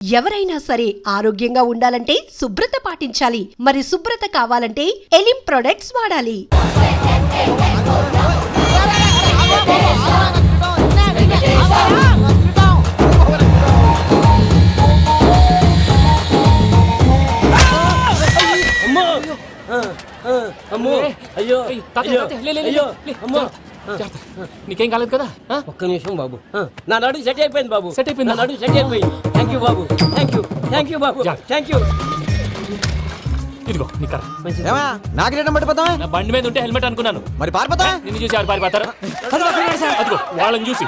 ఎవరైనా సరే ఆరోగ్యంగా ఉండాలంటే శుభ్రత పాటించాలి. మరి శుభ్రత కావాలంటే ఎలిం ప్రొడక్ట్స్ వాడాలి. నీకేం కాలేదు కదా? ఒక్క నిమిషం బాబు, నా నడు సెట్ అయిపోయింది బాబు. సెట్ అయిపోయింది, నా నడు సెట్ అయిపోయింది. Thank you Babu, thank you Babu, thank you. ఇదిగో నీ కర్ర. నాకు రేటం పట్టిపోతావా? నా బండి మీద ఉంటే హెల్మెట్ అనుకున్నాను. మరి పారిపోతా? నిన్ను చూసి ఆడు పారిపోతారా? అదిగో వాళ్ళని చూసి.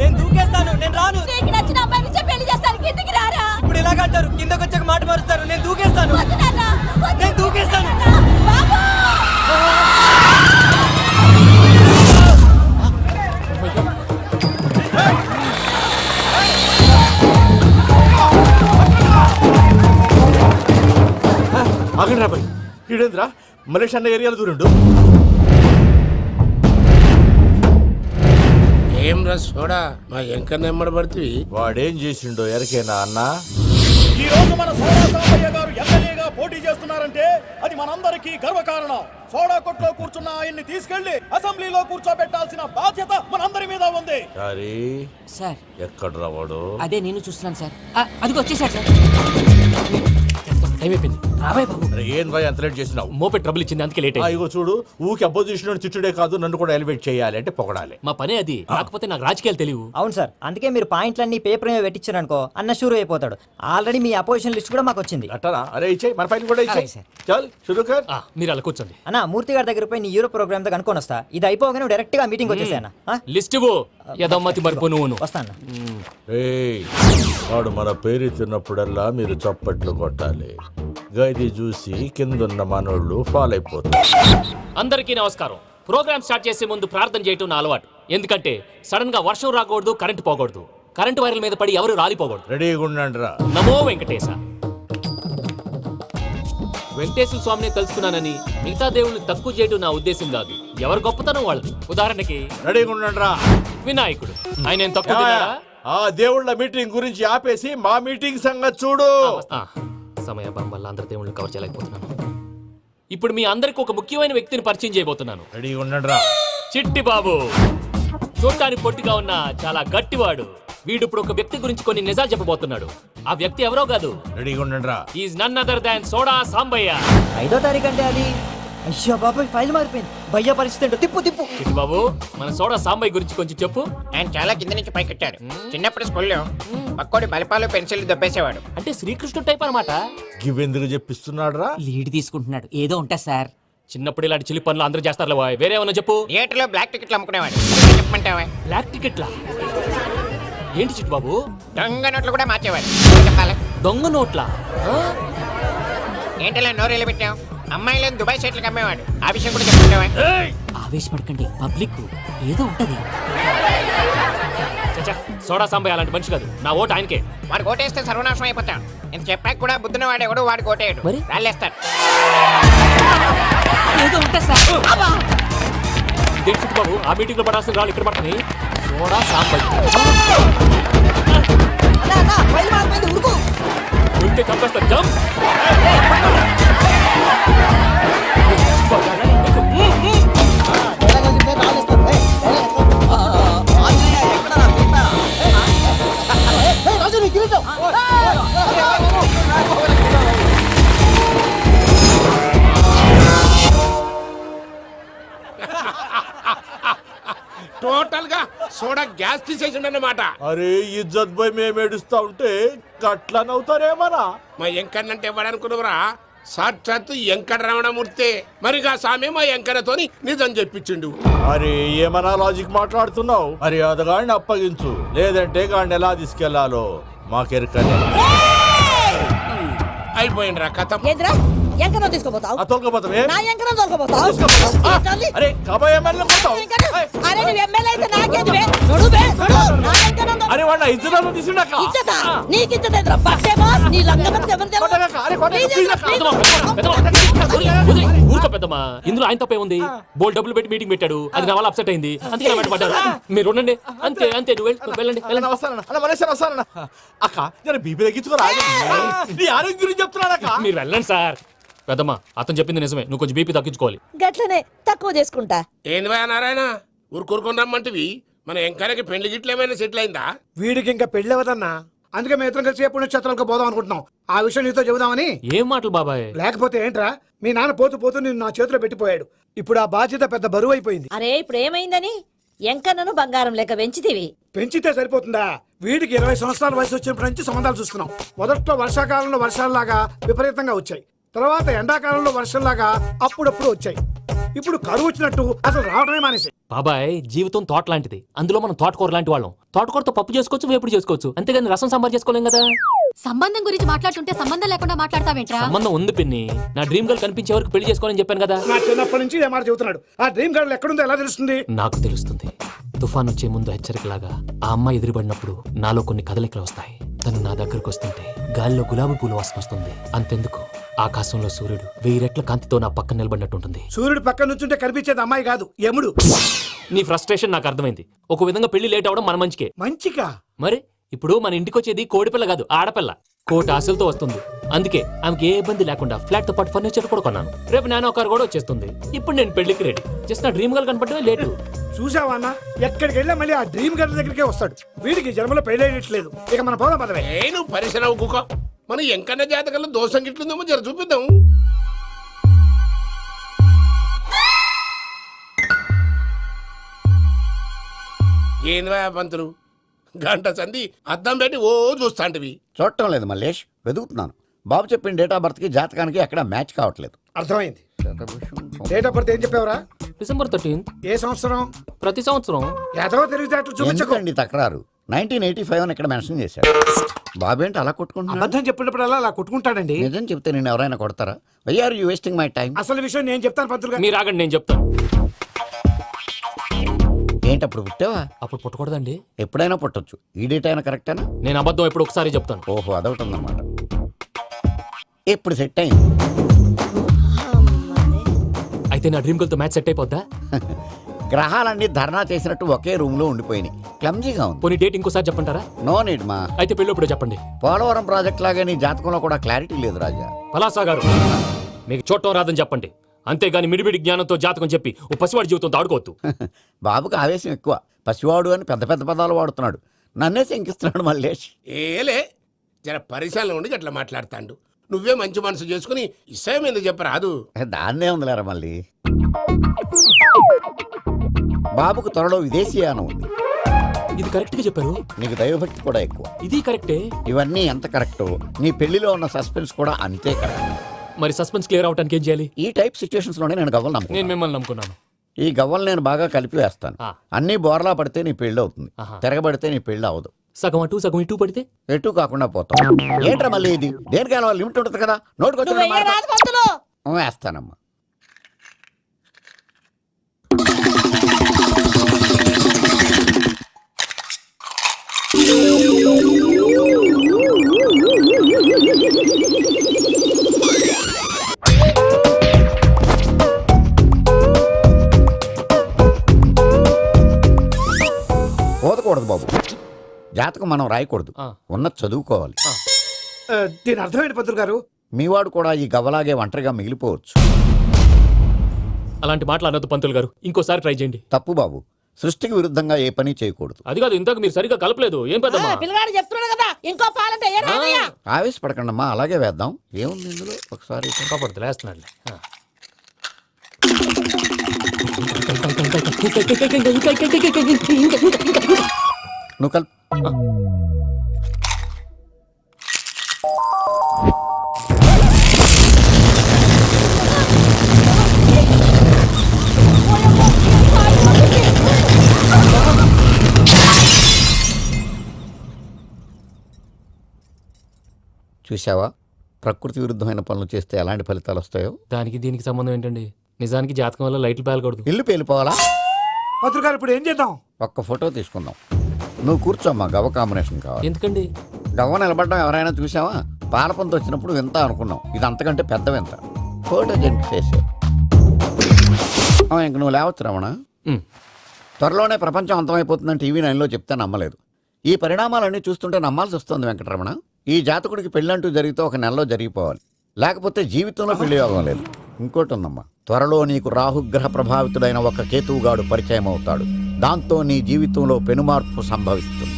నేను దూకేస్తాను, నేను రాను. నీకు నచ్చిన అబ్బాయి నుంచి పెళ్లి చేస్తాను, కిందికి రారా. ఇప్పుడు ఇలాగంటారు, కిందకి వచ్చాక మాట మారుస్తారు. నేను దూకేస్తాను, నేను దూకేస్తాను. ఆగండి రాబాయ్, ఈడేంద్రా మలేష్ అన్న ఏరియాలో దూరండు. ఏం రా సోడా, మా ఎంకన్న ఎమ్మడబడుతుంది. వాడేం చేసిండో ఎరకేనా అన్న? ఈ రోజు మన సోడా సాంబయ్య గారు ఎమ్మెల్యేగా పోటీ చేస్తున్నారంటే అది మనందరికీ గర్వకారణం. సోడా కొట్లో కూర్చున్న ఆయన్ని తీసుకెళ్లి అసెంబ్లీలో కూర్చోబెట్టాల్సిన బాధ్యత మనందరి మీద ఉంది. సారీ సార్, ఎక్కడ రావాడు? అదే నేను చూస్తున్నాను సార్. అదిగో వచ్చేసాడు సార్. టైం అయిపోయింది. రాబాయ్ బాబు. అరే ఏం భయ్ అంత లేట్ చేసినావు? మోపెట్ ట్రబుల్ ఇచ్చింది, అందుకే లేట్ అయింది. ఇగో చూడు, ఊకి అపోజిషన్ తిట్టుడే కాదు, నన్ను కూడా ఎలివేట్ చేయాలి అంటే పొగడాలి. మా పనే అది. కాకపోతే నాకు రాజకీయాలు తెలియవు. అవును సార్, అందుకే మీరు పాయింట్లన్నీ పేపర్ మీద పెట్టించారు అనుకో, అన్న షూర్ అయిపోతాడు. ఆల్రెడీ మీ అపోజిషన్ లిస్ట్ కూడా మాకు వచ్చింది. అట్టనా? అరే ఇచ్చేయి, మన ఫైల్ కూడా ఇచ్చేయి. అలాగే సార్. చల్ షురూ కర్. మీరు అలా కూర్చోండి. అన్న మూర్తి గారి దగ్గర పోయి నీ యూరో ప్రోగ్రామ్ తో కనుక్కొని వస్తా. ఇది అయిపోగానే డైరెక్ట్ గా మీటింగ్ వచ్చేసాను. లిస్ట్ ఇవ్వు. యదమ్మతి మరిపో నువ్వు. వస్తాను. ఏయ్, వాడు మన పేరు తిన్నప్పుడల్లా మీరు చప్పట్లు కొట్టాలి. గది చూసి కిందున్న మనోళ్ళు ఫాలో అయిపోతారు. అందరికీ నమస్కారం. ప్రోగ్రామ్ స్టార్ట్ చేసే ముందు ప్రార్థన చేయటం నా అలవాటు. ఎందుకంటే సడన్ గా వర్షం రాకూడదు, కరెంటు పోకూడదు, కరెంటు వైర్ల మీద పడి ఎవరు రాలిపోకూడదు. రెడీగా ఉండండి రా. నమో వెంకటేశ. వెంకటేశ్వర స్వామిని కలుసుకున్నానని మిగతా దేవుళ్ళు తక్కువ చేయడం నా ఉద్దేశం కాదు. ఎవరు గొప్పతనం వాళ్ళది. ఉదాహరణకి రెడీగా ఉండండి రా. వినాయకుడు, ఆయన ఏం తక్కువ తిన్నాడా? ఆ దేవుళ్ళ మీటింగ్ గురించి ఆపేసి మా మీటింగ్ సంగతి చూడు. సమయాభావం వల్ల అందరి దేవుళ్ళని కవర్ చేయలేకపోతున్నాను. ఇప్పుడు మీ అందరికి ఒక ముఖ్యమైన వ్యక్తిని పరిచయం చేయబోతున్నాను. రెడీగా ఉండండి రా. చిట్టి బాబు. చూడటానికి పొట్టిగా ఉన్న చాలా గట్టివాడు. వీడు ఇప్పుడు ఒక వ్యక్తి గురించి కొన్ని నిజాలు చెప్పబోతున్నాడు. ఆ వ్యక్తి ఎవరో కాదు, రెడీగా ఉండండి రా. Is none other than soda Sambaiah. 5వ తారీఖు అంటే అది. అయ్యో బాబాయ్, ఫైల్ మారిపోయింది. భయ్య పరిస్థితి ఏంటో తిప్పు తిప్పు. చిట్టి బాబు, మన సోడా సాంబయ్య గురించి కొంచెం చెప్పు. ఆయన చాలా కింద నుంచి పైకెట్టాడు. చిన్నప్పుడు స్కూల్లో పక్కోడి బలిపాలు పెన్సిల్ దొబ్బేసేవాడు. అంటే శ్రీకృష్ణుడు టైప్ అనమాట. గివెందుకు చెప్పిస్తున్నాడు రా? లీడ్ తీసుకుంటున్నాడు, ఏదో ఉంటా సార్. చిన్నప్పుడు ఇలాంటి చిలి పనులు అందరూ చేస్తారు. వేరే ఏమన్నా చెప్పు. థియేటర్లో బ్లాక్ టికెట్లు అమ్ముకునేవాడు. చెప్పమంటావా? బ్లాక్ టికెట్లా? ఏంటి చిట్టి బాబు? దొంగ నోట్లు కూడా మార్చేవాడు. చెప్పాలి. దొంగ నోట్లా? ఏంటిలా నోరేళ్ళు పెట్టావు? అమ్మాయిలను దుబాయ్ సైట్లకు అమ్మేవాడు. ఆ విషయం కూడా చెప్పుకుంటావా? ఆవేశపడకండి, పబ్లిక్ ఏదో ఉంటది. చచ్చా, సోడా సాంబయ్య అలాంటి మనిషి కాదు. నా ఓటు ఆయనకే. వాడు కోటేస్తే సర్వనాశనం అయిపోతాడు. ఇంత చెప్పాక కూడా బుద్ధిన వాడు ఎవడు వాడు కోటేయడు. మరి? రాళ్ళేస్తాడు. ఏదో ఉంటా సార్. ఇదేంటి చిట్టి బాబు, ఆ మీటింగ్ లో పడాల్సిన రాళ్ళు ఇక్కడ పడతాయి. సోడా సాంబయ్య ఉంటే చంపేస్తా. జంప్. టోటల్ గా సోడా గ్యాస్ తీసేసిండన్నమాట. అరే ఇజ్జత్ పోయి మేము ఏడుస్తా ఉంటే గట్లా నవ్వుతారేమన్నా? మా ఎంకన్నంటే ఎవడనుకున్నావురా? సాక్షాత్తు ఎంకట రమణమూర్తి. మరిగా సామె మా ఎంకన్నతోని నిజం చెప్పించిండు. అరే ఏమన్నా లాజిక్ మాట్లాడుతున్నావు? అరే అదగాడిని అప్పగించు, లేదంటే గాడిని ఎలా తీసుకెళ్లాలో మాకెరకనే. అయిపోయిండ్రా కథ. ఏంద్రా ఎంకరం తీసుకోపోతావు ఆ తోలుకోపోతావే నా ఎంకరం తోలుకోపోతావు అరే కాబోయే ఎమ్మెల్యే పోతావు. అరే నువ్వు ఎమ్మెల్యే అయితే నాకేంది బే నడు బే నడు నా ఎంకరం అరే వాడు ఇద్దరు తీసుకున్నాక ఇచ్చతా నీకు ఇచ్చదేంద్రా బట్టే బాస్ నీ లంగమతి ఎవరు ఊరుకో పెద్దమ్మా, ఇందులో ఆయన తప్పే ఉంది. బోల్ డబ్బులు పెట్టి మీటింగ్ పెట్టాడు, అది నా వల్ల అప్సెట్ అయింది, అందుకే నా వెంట పడ్డారు. మీరు ఉండండి, అంతే అంతే, నువ్వు వెళ్ళండి వెళ్ళండి. వస్తానన్న అక్క నేను బీపీ తగ్గించుకోరా నీ ఆరోగ్యం గురించి చెప్తున్నాను అక్క. మీరు వెళ్ళండి సార్. పెద్దమ్మా అతను చెప్పింది నిజమే, నువ్వు కొంచెం బీపీ తగ్గించుకోవాలి. గట్లనే తక్కువ చేసుకుంటా. ఏంది భయ నారాయణ ఊరుకూరుకొని రమ్మంటివి? మన ఎంకరకి పెళ్లి గిట్ల ఏమైనా సెటిల్ అయిందా? వీడికి ఇంకా పెళ్ళి అవ్వదన్నా, అందుకే మేము ఇద్దరం కలిసి పుణ్యక్షేత్రాలకు పోదాం అనుకుంటున్నాం. ఆ విషయం నీతో చెబుదామని. ఏం మాటలు బాబాయ్? లేకపోతే ఏంట్రా, మీ నాన్న పోతూ పోతూ నిన్ను నా చేతిలో పెట్టిపోయాడు. ఇప్పుడు ఆ బాధ్యత పెద్ద బరువు అయిపోయింది. అరే ఇప్పుడు ఏమైందని ఎంకన్నను బంగారం లెక్క పెంచితివి. పెంచితే సరిపోతుందా? వీడికి 20 సంవత్సరాల వయసు వచ్చినప్పటి నుంచి సంబంధాలు చూస్తున్నాం. మొదట్లో వర్షాకాలంలో వర్షాలలాగా విపరీతంగా వచ్చాయి, తర్వాత ఎండాకాలంలో వర్షంలాగా అప్పుడప్పుడు వచ్చాయి. ఇప్పుడు కరువు వచ్చినట్టు అసలు రావడమే మానేసి. బాబాయ్ జీవితం తోట లాంటిది, అందులో మనం తోటకూర లాంటి వాళ్ళం. తోటకూరతో పప్పు చేసుకోవచ్చు, వేపుడు చేసుకోవచ్చు, అంతేగాని రసం సాంబార్ చేసుకోలేం కదా. సంబంధం గురించి మాట్లాడుతుంటే సంబంధం లేకుండా మాట్లాడతావేంట్రా? సంబంధం ఉంది పిన్ని, నా డ్రీమ్ గర్ల్ కనిపించే వరకు పెళ్లి చేసుకోవాలని చెప్పాను కదా. నా చిన్నప్పటి నుంచి ఏ మాట చెబుతున్నాడు. ఆ డ్రీమ్ గర్ల్ ఎక్కడుందో ఎలా తెలుస్తుంది? నాకు తెలుస్తుంది. తుఫాన్ వచ్చే ముందు హెచ్చరికలాగా ఆ అమ్మాయి ఎదురుపడినప్పుడు నాలో కొన్ని కదలికలు వస్తాయి. తను నా దగ్గరకు వస్తుంటే గాలిలో గులాబీ పూల వాసన వస్తుంది. అంతెందుకు, ఆకాశంలో సూర్యుడు 1000 రెట్ల కాంతితో నా పక్కన నిలబడినట్టు ఉంటుంది. సూర్యుడు పక్కన నుంచుంటే కనిపించేది అమ్మాయి కాదు, యముడు. నీ ఫ్రస్ట్రేషన్ నాకు అర్థమైంది. ఒక విధంగా పెళ్లి లేట్ అవడం మన మంచికే. మంచిగా? మరి ఇప్పుడు మన ఇంటికి వచ్చేది కోడిపిల్ల కాదు, ఆడపిల్ల. కోటి ఆశలతో వస్తుంది. అందుకే ఆమెకి ఏ ఇబ్బంది లేకుండా ఫ్లాట్ తో పాటు ఫర్నిచర్ కూడా కొన్నాను. రేపు నానో కారు కూడా వచ్చేస్తుంది. ఇప్పుడు నేను పెళ్లికి రెడీ. జస్ట్ నా డ్రీమ్ గర్ల్ కనపడమే లేటు. చూసావా అన్న, ఎక్కడికి వెళ్ళా మళ్ళీ ఆ డ్రీమ్ గర్ల్ దగ్గరికే వస్తాడు. వీడికి జన్మలో పెళ్ళేయట్లేదు. ఇక మన పోదాం పదవే. నువ్వు పరిశ్రమ కుక మన ఎంకన్న జాతకంలో దోషం గిట్లుందేమో జర చూపిద్దాం. ఏంది భయ పంతులు, గంట సంధి అద్దం పెట్టి ఓ చూస్తాంటివి. చూడటం లేదు మల్లేష్, వెతుకుతున్నాను. బాబు చెప్పిన డేట్ ఆఫ్ బర్త్ కి జాతకానికి ఎక్కడ మ్యాచ్ కావట్లేదు. అర్థమైంది. డేట్ ఆఫ్ బర్త్ ఏం చెప్పావురా? December 13th. ఏ సంవత్సరం? ప్రతి సంవత్సరం. ఏదో తెలివితేటలు చూపించకండి. ఎందుకండి తక్రారు? 1985 అని ఇక్కడ మెన్షన్ చేశాడు. బాబు ఏంటి అలా కొట్టుకుంటున్నాడు? అబద్ధం చెప్పినప్పుడల్లా అలా కొట్టుకుంటాడండి. నిజం చెప్తే నేను ఎవరైనా కొడతారా? Why are you wasting my time? అసలు విషయం నేను చెప్తాను పంతులు గారు. మీరు ఆగండి, నేను చెప్తాను. ఏంటి అప్పుడు పుట్టావా? అప్పుడు పుట్టకూడదండి. ఎప్పుడైనా పుట్టొచ్చు. ఈ డేట్ అయినా కరెక్టేనా? నేను అబద్ధం ఎప్పుడు ఒకసారి చెప్తాను. ఓహో, అదొకటి ఉందన్నమాట. ఎప్పుడు సెట్ అయింది? అయితే నా డ్రీమ్ గర్ల్ తో మ్యాచ్ సెట్ అయిపోద్దా? గ్రహాలన్నీ ధర్నా చేసినట్టు ఒకే రూమ్ లో ఉండిపోయినాయి. క్లమ్జీగా ఉంది. పోనీ డేట్ ఇంకోసారి చెప్పంటారా? నో నీడ్ మా. అయితే పెళ్ళప్పుడు చెప్పండి. పోలవరం ప్రాజెక్ట్ లాగా నీ జాతకంలో కూడా క్లారిటీ లేదు రాజా. పలాసా గారు, మీకు చూడటం రాదని చెప్పండి. అంతేగాని మిడిమిడి జ్ఞానంతో జాతకం చెప్పి ఓ పసివాడి జీవితంతో ఆడుకోవద్దు. బాబుకి ఆవేశం ఎక్కువ. పసివాడు అని పెద్ద పెద్ద పదాలు వాడుతున్నాడు. నన్నే శంకిస్తున్నాడు మల్లేష్. ఏలే జర పరిశ్రమలో ఉండి అట్లా మాట్లాడతాండు. నువ్వే మంచి మనసు చేసుకుని ఇష్టం ఎందుకు చెప్పరాదు? దాన్నే ఉందిలేరా మళ్ళీ. బాబుకు త్వరలో విదేశీయానం ఉంది. ఇది కరెక్ట్ గా చెప్పారు. నీకు దైవభక్తి కూడా ఎక్కువ. ఇది కరెక్టే. ఇవన్నీ ఎంత కరెక్టో నీ పెళ్లిలో ఉన్న సస్పెన్స్ కూడా అంతే కరెక్ట్. మరి సస్పెన్స్ క్లియర్ అవడానికి ఏం చేయాలి? ఈ టైప్ సిచ్యువేషన్స్ లోనే నేను గవ్వలు నేను నమ్ముకున్నాను. మిమ్మల్ని నమ్ముకున్నాను. ఈ గవ్వలు నేను బాగా కలిపి వేస్తాను. ఆ. అన్నీ బోర్లా పడితే నీ పెళ్లి అవుతుంది. ఆహా. తిరగబడితే నీ పెళ్లి అవదు. సగం అటు సగం ఇటు పడితే ఎటు కాకుండా పోతాం. ఏంట్రా మళ్ళీ ఇది? దేనికైనా లిమిట్ ఉంటుంది కదా. నువ్వు వెయ్యరాదు పంతులు. వేస్తానమ్మా. పోదకూడదు బాబు. జాతకం మనం రాయకూడదు, ఉన్నది చదువుకోవాలి. దీని అర్థమైంది పంతులు గారు. మీవాడు కూడా ఈ గవ్వలాగే ఒంటరిగా మిగిలిపోవచ్చు. అలాంటి మాటలు అనొద్దు పంతులు గారు. ఇంకోసారి ట్రై చేయండి. తప్పు బాబు. సృష్టికి విరుద్ధంగా ఏ పని చేయకూడదు. అది కాదు, ఇంతకు మీరు సరిగ్గా కలపలేదు. ఏం పెద్దమ్మా? పిల్లగాడు చెప్తున్నాడు కదా ఇంకో పాలంటే ఏరాదయ్యా. ఆవేశపడకండమ్మా, అలాగే వేద్దాం. ఏముంది ఇందులో? ఒకసారి కాపాడుతు లేస్తున్నాడు. నువ్వు కల్. చూసావా, ప్రకృతి విరుద్ధమైన పనులు చేస్తే ఎలాంటి ఫలితాలు వస్తాయో దానికి దీనికి సంబంధం ఏంటండి? నిజానికి జాతకం వల్ల లైట్లు పేలకూడదు. ఇల్లు పేలిపోవాలా? పంతులు గారు ఇప్పుడు ఏం చేద్దాం? ఒక్క ఫోటో తీసుకుందాం. నువ్వు కూర్చోమ్మా, గవ్వ కాంబినేషన్ కావాలి. ఎందుకండి? గవ్వ నిలబడడం ఎవరైనా చూసావా? పాలపంత వచ్చినప్పుడు వింత అనుకున్నాం, ఇది అంతకంటే పెద్ద వింత. ఫోటో జెంట్ చేసే ఇంక నువ్వు లేవచ్చు రమణ. త్వరలోనే ప్రపంచం అంతమైపోతుందని టీవీ 9లో చెప్తే నమ్మలేదు. ఈ పరిణామాలన్నీ చూస్తుంటే నమ్మాల్సి వస్తుంది వెంకటరమణ. ఈ జాతకుడికి పెళ్ళంటూ జరిగితే ఒక నెలలో జరిగిపోవాలి, లేకపోతే జీవితంలో పెళ్లి యోగం లేదు. ఇంకోటి ఉందమ్మా, త్వరలో నీకు రాహుగ్రహ ప్రభావితుడైన ఒక కేతువుగాడు పరిచయం అవుతాడు. దాంతో నీ జీవితంలో పెనుమార్పు సంభవిస్తుంది.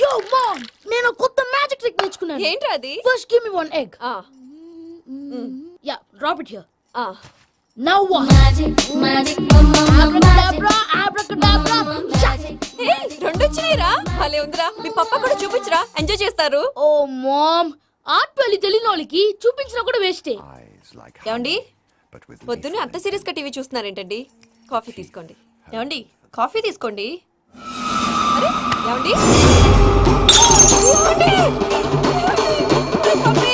Yo mom, నేను కొత్త మ్యాజిక్ ట్రిక్ నేర్చుకున్నాను. ఏంట్రా అది? First give me one egg. Yeah, drop it here. Now what? Abracadabra, abracadabra. రెండు వచ్చినాయిరా. భలే ఉందిరా. మీ పప్ప కూడా చూపించరా, ఎంజాయ్ చేస్తారు. ఓ మామ్, ఆర్ట్ వెళ్ళి తెలియని వాళ్ళకి చూపించినా కూడా వేస్టే. ఏమండి, పొద్దున్నే అంత సీరియస్ గా టీవీ చూస్తున్నారేంటండి? కాఫీ తీసుకోండి. ఏమండి, కాఫీ తీసుకోండి. అరే ఏమండి, coffee.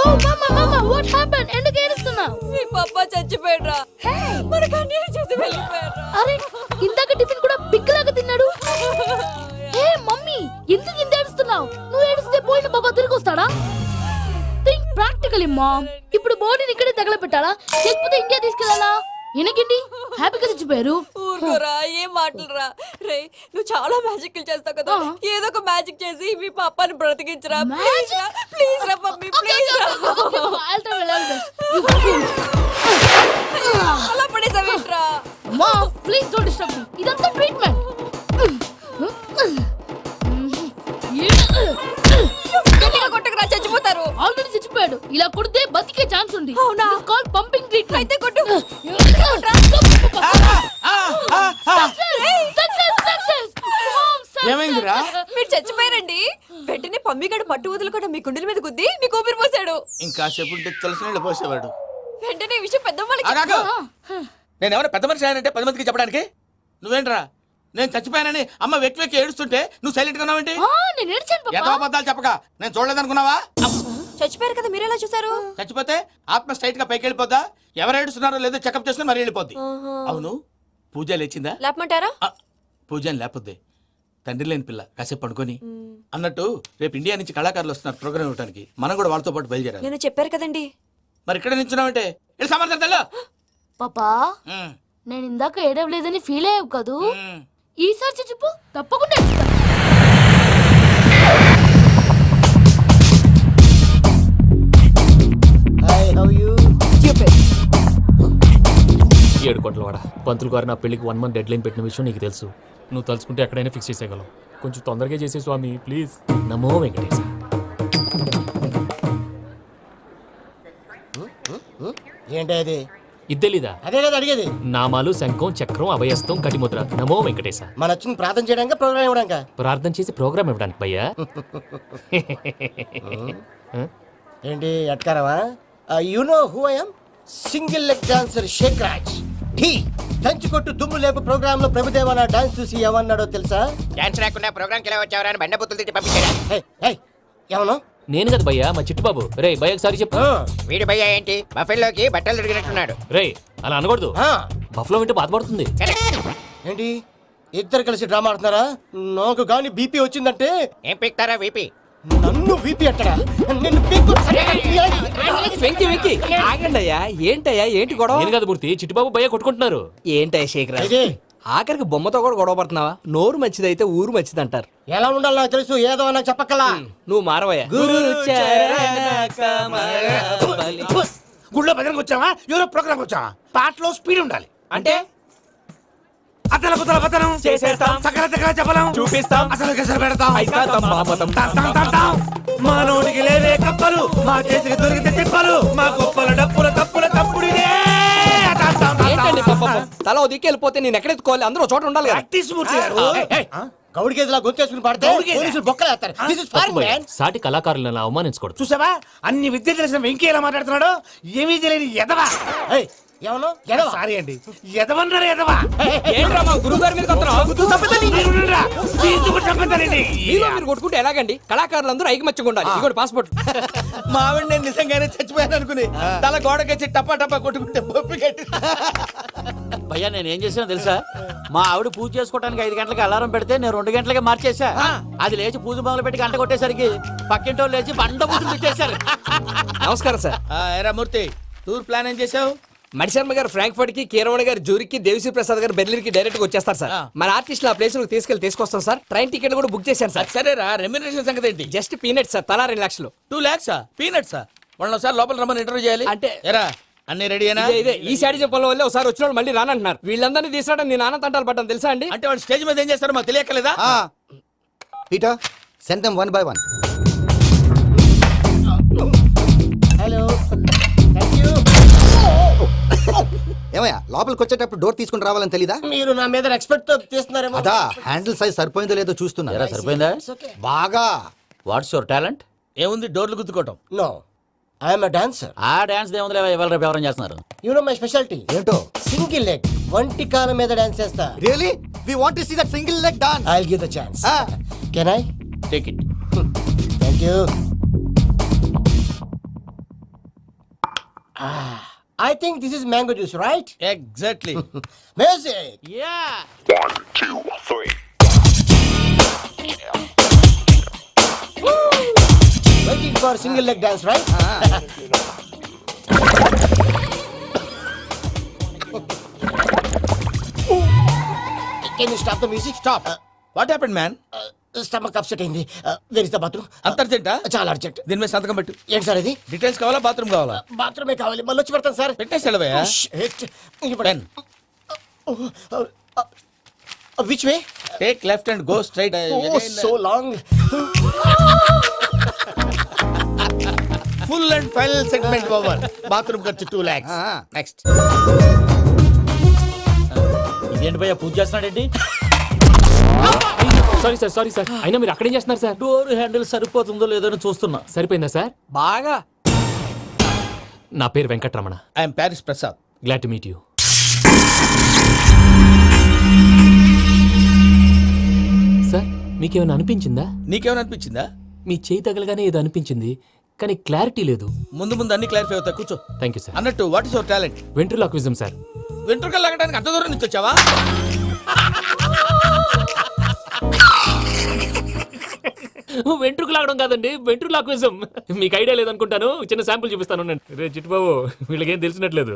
Oh mama, mama, what happened? ఎందుకు ఏడుస్తున్నావు? మీ పప్ప చచ్చిపోయాడురా. మనకు అన్యాయం చేసి వెళ్ళిపోయాడురా. అరే ఇందాక టిఫిన్ కూడా పిక్కలాగా తిన్నాడు. హే మమ్మీ, ఎందుకు ఇంత ఏడుస్తున్నావు? నువ్వు ఏడిస్తే పోయిన బాబా తిరిగి వస్తాడా? Think practically mom. ఇప్పుడు బాడీని ఇక్కడే తగలబెట్టాలా, లేకపోతే ఇండియా తీసుకెళ్ళాలా? ఎనకండి హ్యాపీగా చచ్చిపోయారు. ఊరుకోరా, ఏం మాటలురా. రే, నువ్వు చాలా మ్యాజిక్లు చేస్తావు కదా, ఏదో ఒక మ్యాజిక్ చేసి మీ పాపాని బ్రతికించరా. ప్లీజ్ రా మమ్మీ, ప్లీజ్ రా. అలా పడేసావేంట్రా? Mom please don't disturb me. ఇదంతా ట్రీట్మెంట్. గట్టిగా కొట్టకురా, చచ్చిపోతారు. ఆల్రెడీ చచ్చిపోయాడు. ఇలా కొడితే బతికే ఛాన్స్ ఉంది. అవునా? Call pumping treatment. అయితే కొట్టు. ఏమైందిరా? మీరు చచ్చిపోయారండి. వెంటనే పమ్మిగాడు పట్టు వదులుకుండా మీ గుండెల మీద గుద్ది మీకు ఊపిరి పోసాడు. ఇంకా సేపు తెలిసిన పోసేవాడు. వెంటనే ఈ విషయం పెద్ద నేను ఎవరైనా పెద్ద మనిషి ఆయనంటే 10 మందికి చెప్పడానికి. నువ్వేంట్రా, నేను చచ్చిపోయానని అమ్మ వెక్కి వెక్కి ఏడుస్తుంటే నువ్వు సైలెంట్ గా ఉన్నావేంటి? నేను ఏడ్చాను పాపా. ఎంతో అబద్ధాలు చెప్పక నేను చూడలేదనుకున్నావా? చచ్చిపోయారు కదా, మీరెలా చూసారు? చచ్చిపోతే ఆత్మ స్ట్రైట్ గా పైకి వెళ్ళిపోద్దా? ఎవరు ఏడుస్తున్నారో లేదో చెకప్ చేసుకుని మరీ వెళ్ళిపోద్ది. అవును, పూజ లేచిందా? లేపమంటారా? పూజ లేకపోద్ది. తండ్రి లేని పిల్ల, కాసేపు పడుకొని. అన్నట్టు రేపు ఇండియా నుంచి కళాకారులు వస్తున్నారు ప్రోగ్రామ్ ఇవ్వడానికి. మనం కూడా వాళ్ళతో పాటు బయలుదేరాలి. నేను చెప్పారు కదండి. మరి ఇక్కడ నిల్చున్నావంటే వెళ్ళి సమాధానం. పాపా, నేను ఇందాక ఏడవలేదని ఫీల్ అయ్యావు కదూ? ఈసారి చచ్చిపో, తప్పకుండా ఏడుస్తా. ఏడు కోట్ల వాడ పంతులు గారు నా పెళ్లికి 1 month డెడ్ లైన్ పెట్టిన విషయం నీకు తెలుసు. నువ్వు తలుచుకుంటే ఎక్కడైనా ఫిక్స్ చేసేయగలవు. కొంచెం తొందరగా చేసే స్వామి ప్లీజ్. నమో వెంకటేశ. ఏంటి అది? ఇది తెలీదా? అదే కదా అడిగేది. నామాలు, శంఖం, చక్రం, అభయస్తం, కటిముద్ర. నమో వెంకటేశ. మన వచ్చింది ప్రార్థన చేయడానికి, ప్రోగ్రామ్ ఇవ్వడానికి. ప్రార్థన చేసి ప్రోగ్రామ్ ఇవ్వడానికి భయ్యా. ఏంటి ఎట్కారవా? You know who I am? Single leg dancer Shaik Raj. టీ దంచుకొట్టు దుమ్ము లేపు ప్రోగ్రామ్ లో ప్రభుదేవ నా డాన్స్ చూసి ఏమన్నాడో తెలుసా? డాన్స్ రాకుండా ప్రోగ్రామ్ కి వచ్చావరా అని బండ బుద్ధులు తిట్టి పంపించాడు. ఏమను? నేను కదా భయ్యా, మా చిట్టుబాబు. రే భయ్య ఒకసారి చెప్పు. వీడి భయ్య ఏంటి బఫెల్లోకి బట్టలు తిరిగినట్టున్నాడు. రే అలా అనకూడదు, బఫ్లో వింటే బాధపడుతుంది. ఏంటి ఇద్దరు కలిసి డ్రామా ఆడుతున్నారా? నాకు గాని బీపీ వచ్చిందంటే ఏం పిక్తారా వీపీ? నన్ను బీపీ అట్టడా? నిన్ను వెంకి వెంకి ఆగండి అయ్యా. ఏంటయ్యా, ఏంటి గొడవ? నేను కదా మూర్తి, చిట్టుబాబు భయ్య కొట్టుకుంటున్నారు. ఏంటయ్యా శేఖరా, ఆఖరికి బొమ్మతో కూడా గొడవ పడుతున్నావా? నోరు మంచిదైతే ఊరు మంచిది అంటారు. ఎలా ఉండాలి నాకు తెలుసు, ఏదో నాకు చెప్పక్కలా. నువ్వు మారవయ్యా. గుళ్ళో భజనకు వచ్చావా? ఎవరో ప్రోగ్రామ్ వచ్చావా? పాటలో స్పీడ్ ఉండాలి. అంటే అతల కుతల పతనం చేసేస్తాం, సకల దగ్గర చెప్పలేం, చూపిస్తాం, అసలు గసలు పెడతాం, అయితాం, బాపతం. మానవుడికి లేవే కప్పలు, మా చేతికి దొరికితే తిప్పలు, మా గొప్పల డప్పుల తప్పుల తప్పుడిదే. ఏంటండి పాపం? తల దిక్కి వెళ్ళిపోతే నేను ఎక్కడెత్తుకోవాలి? అందరూ చోట ఉండాలి కదా. ప్రాక్టీస్ మూర్తి గారు. గౌడి గేదెలా గొంతేసుకుని పాడితే పోలీసులు బొక్కలు వేస్తారు. This is తప్పు foreign, భయ్యా. man. సాటి కళాకారులను అలా అవమానించకూడదు. చూసావా అన్ని విద్య తెలిసిన వెంకీ ఎలా మాట్లాడుతున్నాడు? ఏమీ తెలియని ఎదవా. ఏయ్, ఏమన్నా ఎడవా? సారీ అండి, ఎదవన్నారు ఎదవా. ఏంట్రా మా గురువు గారి మీద కొత్తరా? మీరు కొట్టుకుంటే ఎలాగండి? కళాకారులందరూ ఐకమత్యంగా ఉండాలి. ఇదిగోండి పాస్పోర్ట్. మా ఆవిడ నేను నిజంగానే చచ్చిపోయాను అనుకుని తల గోడకొచ్చి టపా టపా కొట్టుకుంటే బొప్పి కట్టి. భయ్యా నేను ఏం చేసినా తెలుసా? మా ఆవిడ పూజ చేసుకోవడానికి 5 గంటలకి అలారం పెడితే నేను 2 గంటలకి మార్చేసా. అది లేచి పూజ మొదలు పెట్టి గంట కొట్టేసరికి పక్కింటి వాళ్ళు లేచి బండ పూజలు పెట్టేశారు. నమస్కారం సార్. ఎరా మూర్తి, టూర్ ప్లాన్ ఏం చేసావు? మణిశర్మ గారు ఫ్రాంక్ఫర్ట్ కి, కీరవాణి గారు జూరికి, దేవిశ్రీ ప్రసాద్ గారు బెర్లిన్ కి డైరెక్ట్ గా వచ్చేస్తారు సార్. మన ఆర్టిస్ట్ ఆ ప్లేస్ తీసుకొస్తాం సార్. ట్రైన్ టికెట్ కూడా బుక్ చేశాను సార్. సరేరా, రెమ్యూనరేషన్ సంగతి ఏంటి? జస్ట్ పీనట్ సార్, తలా 2 లక్షలు. 2 lakhs పీనట్సా? వాళ్ళని ఒకసారి లోపల రమ్మని ఇంటర్వ్యూ చేయాలి. అంటే ఎరా అన్ని రెడీనా? ఇదే ఈ శాడీ చెప్పడం వల్ల ఒకసారి వచ్చిన మళ్ళీ రానంటున్నారు. వీళ్ళందరినీ తీసుకురావడం నేను ఆనంద తంటాలు పడ్డాను తెలుసా అండి. అంటే వాళ్ళు స్టేజ్ మీద ఏం చేస్తారో మాకు తెలియక్కలేదా? Peter send them 1 by 1. Hello, thank you. ఏమయ్యా లోపలికి వచ్చేటప్పుడు డోర్ తీసుకుని రావాలని తెలీదా? మీరు నా మీద ఎక్స్పెక్ట్ తో తీస్తున్నారేమో. అదా హ్యాండిల్ సైజ్ సరిపోయిందో లేదో చూస్తున్నా. సరిపోయిందా? బాగా. What's your talent? ఏముంది, డోర్లు గుద్దుకోవటం. No, I'm a dancer. ఆ డాన్స్ దేవుందిలే, ఇవాళ రేపు ఎవరైనా చేస్తున్నారు. యు నో మై స్పెషాలిటీ ఏంటో? సింగిల్ లెగ్, వంటి కాలం మీద డాన్స్ చేస్తా. Really we want to see that single leg dance. I will give the chance. Can I take it? Thank you. I think this is mango juice, right? Exactly. Music. Yeah. 1, 2, 3. Waiting for single leg dance, right? Can you stop the music? Stop. What happened man? Stomach upset అయింది. Where is the bathroom? అంత అర్జెంటా? చాలా urgent. దీని మీద సంతకం పెట్టు. ఏంటి sir ఇది? Details కావాలా, బాత్రూమ్ కావాలా? బాత్రూమే కావాలి, మళ్ళీ వచ్చి పెడతాను సార్. పెట్టేసి వెళ్ళవయ్యా. Pen. Which way? Take left and go straight. Oh, so long. Full and final segment over. Bathroom ఖర్చు 2 lakhs. నెక్స్ట్. ఇదేంటి భయ్యా పూజ చేస్తున్నాడేంటి? Sorry sir. అయినా మీరు అక్కడేం చేస్తున్నారు సార్? డోర్ హ్యాండిల్ సరిపోతుందో లేదో అని చూస్తున్నా. సరిపోయిందా సార్? బాగా. నా పేరు Venkataramana. I'm Paris Prasad. Glad to meet you. Sir మీకేమైనా అనిపించిందా? నీకేమైనా అనిపించిందా? మీ చేయి తగలగానే ఏదో అనిపించింది, కానీ క్లారిటీ లేదు. ముందు అన్ని క్లారిఫై అవుతాయి, కూర్చో. Thank you sir. అన్నట్టు what is your talent? Ventriloquism sir. వెంట్రుకలు లాగడానికి అంత దూరం నుంచి వచ్చావా? వెంట్రుకు లాగడం కాదండి, వెంట్రులాక్విజం. మీకు ఐడియా లేదనుకుంటాను, చిన్న శాంపుల్ చూపిస్తాను. రే చిట్టుబాబు, వీళ్ళకేం తెలిసినట్లేదు.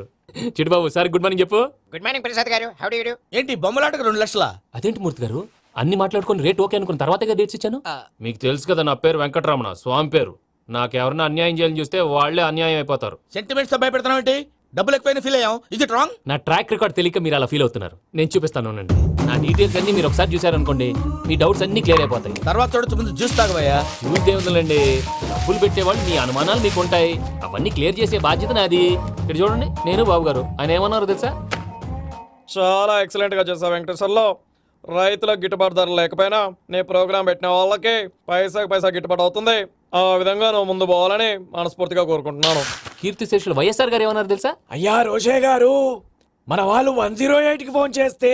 చిట్టుబాబు సార్ గుడ్ మార్నింగ్ చెప్పు. Good morning Prasad garu. How do you do? ఏంటి బొమ్మలాటకు 2 లక్షలా? అదేంటి మూర్తి గారు, అన్ని మాట్లాడుకుని రేట్ ఓకే అనుకున్న తర్వాతగా డేట్స్ ఇచ్చాను. మీకు తెలుసు కదా నా పేరు వెంకటరమణ, స్వామి పేరు. నాకెవరన్నా అన్యాయం చేయాలని చూస్తే వాళ్లే అన్యాయం అయిపోతారు. సెంటిమెంట్స్ తో భయపెడతావు ఏంటి? డబ్బులు ఎక్కువైనా ఫీల్ అయ్యాం. Is it wrong? నా ట్రాక్ రికార్డ్ తెలియక మీరు అలా ఫీల్ అవుతున్నారు. నేను చూపిస్తాను ఉండండి. నా డీటెయిల్స్ అన్ని మీరు ఒకసారి చూసారనుకోండి, మీ డౌట్స్ అన్ని క్లియర్ అయిపోతాయి. తర్వాత చూడొచ్చు, ముందు జ్యూస్ తాగవయ్యా. చూస్తే ఉందండి, డబ్బులు పెట్టేవాళ్ళు మీ అనుమానాలు మీకు ఉంటాయి, అవన్నీ క్లియర్ చేసే బాధ్యత నాది. ఇక్కడ చూడండి, నేను బాబు గారు. ఆయన ఏమన్నారు తెలుసా? చాలా ఎక్సలెంట్ గా చేసావు వెంకటేశ్వర్లో. రైతులకు గిట్టుబాటు ధర లేకపోయినా నీ ప్రోగ్రాం పెట్టిన వాళ్ళకి పైసాకి పైసా గిట్టుబాటు అవుతుంది. ఆ విధంగా నువ్వు ముందు పోవాలని మనస్ఫూర్తిగా కోరుకుంటున్నాను. కీర్తి శేషులు వైఎస్ఆర్ గారు ఏమన్నారు తెలుసా? అయ్యా రోషే గారు, మన వాళ్ళు 108కి ఫోన్ చేస్తే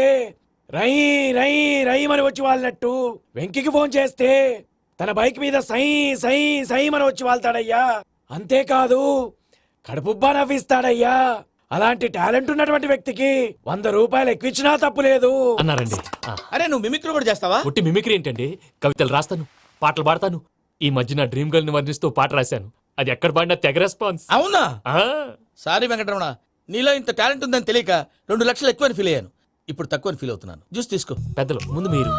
రై రై రై అని వచ్చి వాళ్ళనట్టు, వెంకికి ఫోన్ చేస్తే తన బైక్ మీద సై సై సై అని వచ్చి వాళ్తాడయ్యా. అంతేకాదు కడుపుబ్బా నవ్విస్తాడయ్యా. అలాంటి టాలెంట్ ఉన్నటువంటి వ్యక్తికి 100 రూపాయలు ఎక్కువ ఇచ్చినా తప్పు లేదు అన్నారండి. అరే నువ్వు మిమిక్రీ కూడా చేస్తావా? పుట్టి మిమిక్రీ ఏంటండి, కవితలు రాస్తాను, పాటలు పాడతాను. ఈ మధ్య నా డ్రీమ్ గర్ల్ ని వర్ణిస్తూ పాట రాశాను, అది ఎక్కడ పాడినా తెగ రెస్పాన్స్. అవునా? సారీ వెంకటరమణ, నీలో ఇంత టాలెంట్ ఉందని తెలియక 2 లక్షలు ఎక్కువని ఫీల్ అయ్యాను. ఇప్పుడు తక్కువని ఫీల్ అవుతున్నాను. జ్యూస్ తీసుకో. పెద్దలు ముందు మీరు.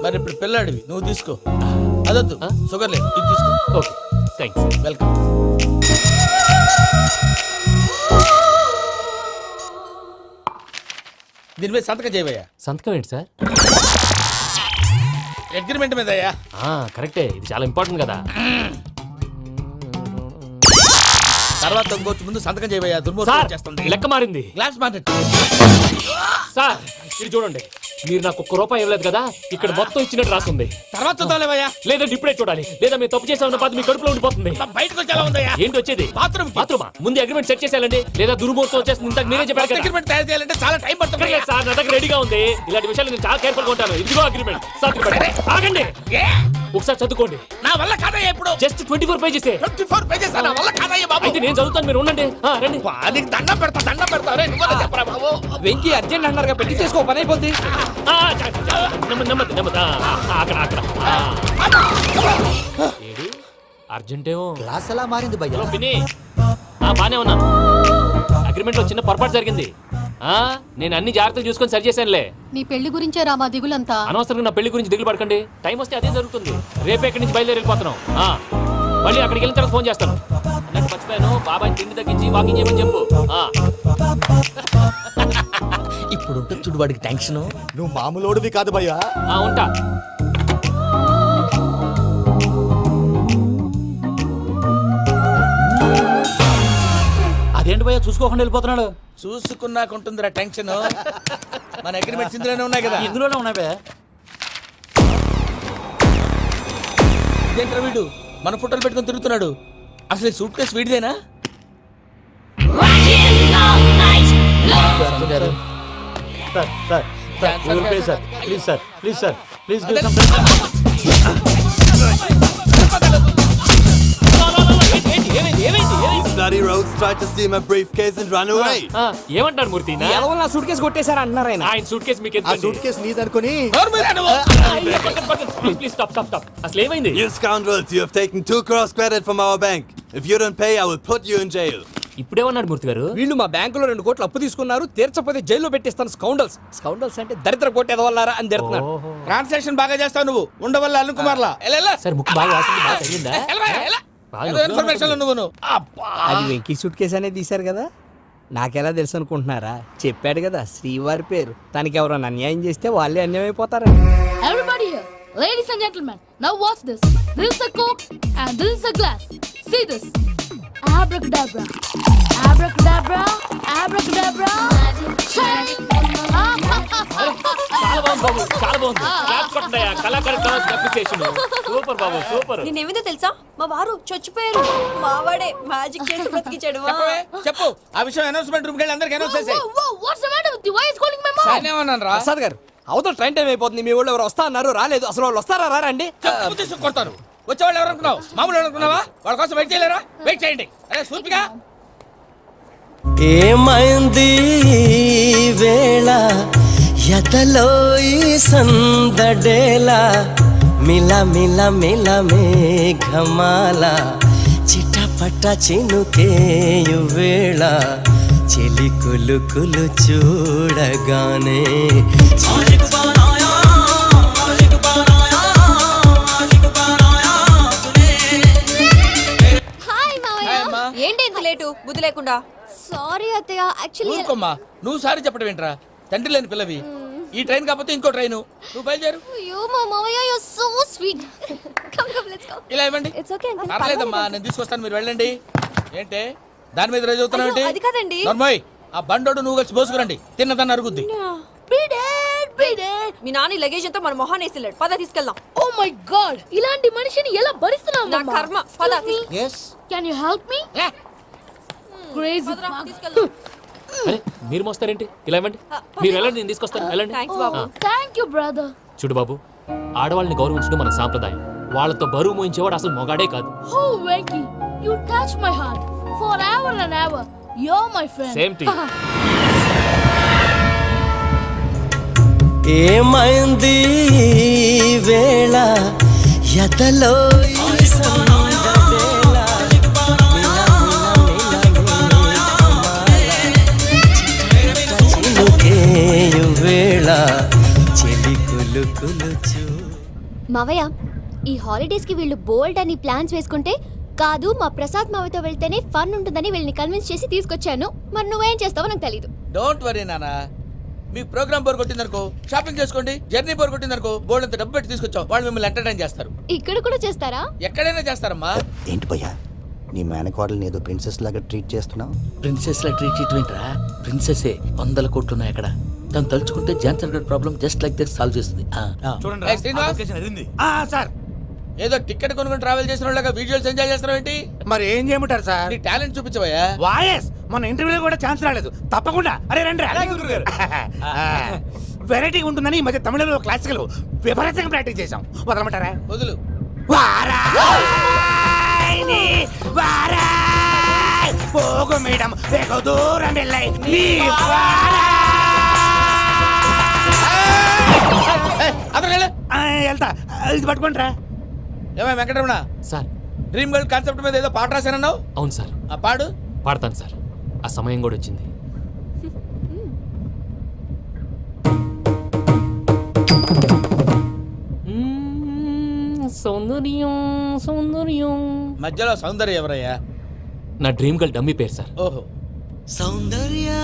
మరి ఇప్పుడు పిల్లాడివి, నువ్వు తీసుకో. అదొద్దు, షుగర్ లేదు, ఇది తీసుకో. Okay thanks. వెల్కమ్. దీని మీద సంతకం చేయవయ్యా. సంతకం ఏంటి సార్? అగ్రిమెంట్ మీద అయ్యా. కరెక్టే, ఇది చాలా ఇంపార్టెంట్ కదా. తర్వాత ఇంకొచ్చి ముందు సంతకం చేయవయ్యా. దుర్మోహం చేస్తుంది. లెక్క మారింది. గ్లాస్ మార్కెట్ సార్ ఇది చూడండి, మీరు నాకు ఒక్క రూపాయి ఇవ్వలేదు కదా, ఇక్కడ మొత్తం ఇచ్చినట్టు రాస్తుంది. తర్వాత చూద్దాంలేవయ్యా. లేదంటే ఇప్పుడే చూడాలి, లేదా మీరు తప్పు చేసామన్న బాధ మీ కడుపులో ఉండిపోతుంది. బయటకు వచ్చేలా ఉందయ్యా. ఏంటి వచ్చేది? బాత్రూమ్ బాత్రూమా? ముందు అగ్రిమెంట్ సెట్ చేసేయాలండి, లేదా దుర్మూర్తం వచ్చేస్తుంది. ఇంతకు మీరే చెప్పారు కదా. అగ్రిమెంట్ తయారు చేయాలంటే చాలా టైం పడుతుంది. అక్కర్లేదు సార్, నా దగ్గర రెడీగా ఉంది. ఇలాంటి విషయాలు నేను చాలా కేర్ఫుల్ గా ఉంటాను. ఇదిగో అగ్రిమెంట్. ఆగండి, ఒకసారి చదువుకోండి. నా వల్ల కాదయ్యా ఇప్పుడు. Just 24 pages. 24 పేజెస్ నా వల్ల కాదయ్యా బాబు. అయితే నేను చదువుతాను, మీరు ఉండండి. రండి. నీకు దండం పెడతా. రే నువ్వు చెప్పరా బాబు. వెంకీ అర్జెంట్ అన్నారుగా, పెళ్లి చేసుకో, పని అయిపోద్ది. నెమ్మది అక్కడ ఏడి అర్జెంటేమో. క్లాస్ ఎలా మారింది భయ్యా? హలో పిన్ని, బానే ఉన్నాను. అగ్రిమెంట్ లో చిన్న పొరపాటు జరిగింది. నేను అన్ని జాగ్రత్తలు చూసుకొని సరి చేశానులే. నీ పెళ్లి గురించే రా మా దిగులంతా. అనవసరంగా నా పెళ్లి గురించి దిగులు పడకండి. టైం వస్తే అదే జరుగుతుంది. రేపే ఇక్కడి నుంచి బయలుదేరి వెళ్ళిపోతున్నాం. మళ్ళీ అక్కడికి వెళ్ళిన తర్వాత ఫోన్ చేస్తాను. నాకు మర్చిపోయాను, బాబాయ్ తిండి తగ్గించి వాకింగ్ చేయమని చెప్పు. ఇప్పుడు ఉంటుంది చూడు వాడికి టెన్షన్. నువ్వు మామూలోడివి కాదు భయ్యా. ఉంటా. అదేంటి భయ్యా చూసుకోకుండా వెళ్ళిపోతున్నాడు? చూసుకున్నాకుంటుందిరా టెన్షన్. మన అగ్రిమెంట్స్ ఇందులోనే ఉన్నాయి కదా. ఇందులోనే ఉన్నాయి బే. ఇదేంట్రా వీడు మన ఫోటోలు పెట్టుకొని తిరుగుతున్నాడు? అసలు ఈ సూట్ కేసు వీడిదేనా? ఏమంటారు మూర్తి? నా సూట్ కేసు కొట్టేశారు అంటున్నారు ఆయన. ఆయన సూట్ కేసు మీకు ఆ సూట్ కేసు నీదనుకుని ప్లీజ్ స్టాప్. అసలు ఏమైంది? You scoundrels, you have taken 2 crores credit from our bank. If you don't pay, I will put you in jail. ఇప్పుడేమన్నాడు మూర్తి గారు? వీళ్ళు మా బ్యాంకులో 2 కోట్లు అప్పు తీసుకున్నారు, తీర్చకపోతే జైల్లో పెట్టిస్తాను. స్కౌండల్స్ అంటే దరిద్ర కోట ఎదవల్లారా అని తిడుతున్నారు. ట్రాన్సాక్షన్ బాగా చేస్తావు నువ్వు, ఉండవల్ల అల్లు కుమార్లా. సరే ముక్కు బాగా వాసింది, బాగా తగ్గిందా? ఇన్ఫర్మేషన్ నువ్వు అది వెంకీ సూట్ కేసు అనేది తీశారు కదా. నాకెలా తెలుసు అనుకుంటున్నారా? చెప్పాడు కదా శ్రీవారి పేరు. తనకి ఎవరైనా అన్యాయం చేస్తే వాళ్ళే అన్యాయం అయిపోతారు. Everybody here, ladies and gentlemen, now watch this. This is a coke and this is a glass. See this. Abracadabra. Abracadabra. Abracadabra. చాలా బాగుంది బాబు, చాలా బాగుంది. క్లాప్స్ కొట్టండి, కళాకారు అప్రిసియేషన్. సూపర్ బాబు, సూపర్. నేనేమిందో తెలుసా, మా వారు చచ్చిపోయారు. మావాడే మ్యాజిక్ చేసి బ్రతికించాడు. చెప్పు ఆ విషయం. అనౌన్స్మెంట్ రూమ్ కి అందరికి అనౌన్స్ చేసేయ్. What's the matter with you? Why is calling my mom? నేనేమన్నాను రా ప్రసాద్ గారు, అవతల ట్రైన్ టైం అయిపోతుంది. మీ వాళ్ళు ఎవరు వస్తా అన్నారు, రాలేదు. అసలు వాళ్ళు వస్తారా రారండి? కొడతారు. వచ్చేవాళ్ళు ఎవరు అనుకున్నావు? మామూలు అనుకున్నావా? వాళ్ళ కోసం వెయిట్ చేయలేరా? వెయిట్ చేయండి. అరే సూపిగా ఏమైంది వేళ ఎదలో ఈ సందడేలా మిల మేఘమాల చిటపట చినుకేయు వేళ చెలి కులు చూడగానే ఏంటి ఇంత లేటు? బుద్ధి లేకుండా. Sorry అత్తయ్య, actually ఊరుకోమ్మా. నువ్వు సారీ చెప్పడం ఏంట్రా? తండ్రి లేని పిల్లవి. ఈ ట్రైన్ కాకపోతే ఇంకో ట్రైన్. నువ్వు బయలుదేరు. you మామయ్య, you're so sweet. Come, let's go. ఇలా ఇవ్వండి. It's okay uncle. పర్లేదమ్మా, నేను తీసుకొస్తాను, మీరు వెళ్ళండి. ఏంటే దాని మీద రోజు అవుతున్నావు ఏంటి? అది కాదండి. నర్మోయ్, ఆ బండోడు నువ్వు కలిసి పోసుకురండి. తిన్నదాన్ని అరుగుద్ది. మీ నాని లగేజ్ అంతా మన మొహాన్ని వేసిల్లాడు. పద తీసుకెళ్దాం. Oh my god, ఇలాంటి మనిషిని ఎలా భరిస్తున్నావు? నా కర్మ. పద. yes Can you help me? Crazy. తీసుకెళ్దాం. అరే మీరు మోస్తారేంటి? ఇలా ఇవ్వండి, మీరు వెళ్ళండి, నేను తీసుకొస్తాను. వెళ్ళండి. Thanks Babu. Thank you brother. చూడు బాబు, ఆడవాళ్ళని గౌరవించడం మన సాంప్రదాయం. వాళ్ళతో బరువు మోయించేవాడు అసలు మొగాడే కాదు. Oh Venky, you touch my heart forever and ever. You're my friend. Same to you. ఏమైంది వేళ ఎదలో ఈ సందడేలా చినుకేయు వేళ చెలి కులు మావయ్య, ఈ హాలిడేస్ కి వీళ్ళు బోల్డ్ అని ప్లాన్స్ వేసుకుంటే కాదు మా ప్రసాద్ మావయ్యతో వెళ్తేనే ఫన్ ఉంటుందని వీళ్ళని కన్విన్స్ చేసి తీసుకొచ్చాను. మరి నువ్వేం చేస్తావో నాకు తెలీదు. డోంట్ వరీ నానా. మీ ప్రోగ్రామ్ బోర్ కొట్టిందనుకో షాపింగ్ చేసుకోండి. జర్నీ బోర్ కొట్టిందనుకో బోర్డు అంత డబ్బు పెట్టి తీసుకొచ్చాం. వాళ్ళు మిమ్మల్ని ఎంటర్టైన్ చేస్తారు. ఇక్కడ కూడా చేస్తారా? ఎక్కడైనా చేస్తారమ్మా. ఏంటి భయ్యా నీ మేనకోడల్ని ఏదో ప్రిన్సెస్ లాగా ట్రీట్ చేస్తున్నావు. ప్రిన్సెస్ లా ట్రీట్ చేయటమేంట్రా? ప్రిన్సెసే 100 కోట్లు ఉన్నాయి అక్కడ. తను తలుచుకుంటే జాన్సన్ గడ్ problem just like that solve చేస్తుంది. సార్ ఏదో టికెట్ కొనుక్కొని ట్రావెల్ చేసిన వాళ్ళగా విజువల్స్ ఎంజాయ్ చేస్తున్నావు ఏంటి? మరి ఏం చేయమంటారు సార్? నీ టాలెంట్ చూపించవయ్యా. వాయస్ మన ఇంటర్వ్యూలో కూడా ఛాన్స్ రాలేదు. తప్పకుండా అరే రండి వెరైటీగా ఉంటుందని ఈ మధ్య తమిళంలో క్లాసికల్ విపరీతంగా ప్రాక్టీస్ చేశాం. వదలమంటారా? వదులు. వారాయని వారాయ్ పోగు మేడం వెగు దూరం వెళ్ళై నీ వెళ్తా ఇది పట్టుకుంటారా? ఏమై Venkataramana, sir dream girl concept మీద ఏదో పాట రాశానన్నావు. అవును సార్, ఆ పాడు. పాడతాను సార్. ఆ సమయం కూడా వచ్చింది. సౌందర్యం సౌందర్యం. మధ్యలో సౌందర్య ఎవరయ్యా? నా డ్రీమ్ గర్ల్ డమ్మీ పేరు సార్. ఓహో. సౌందర్య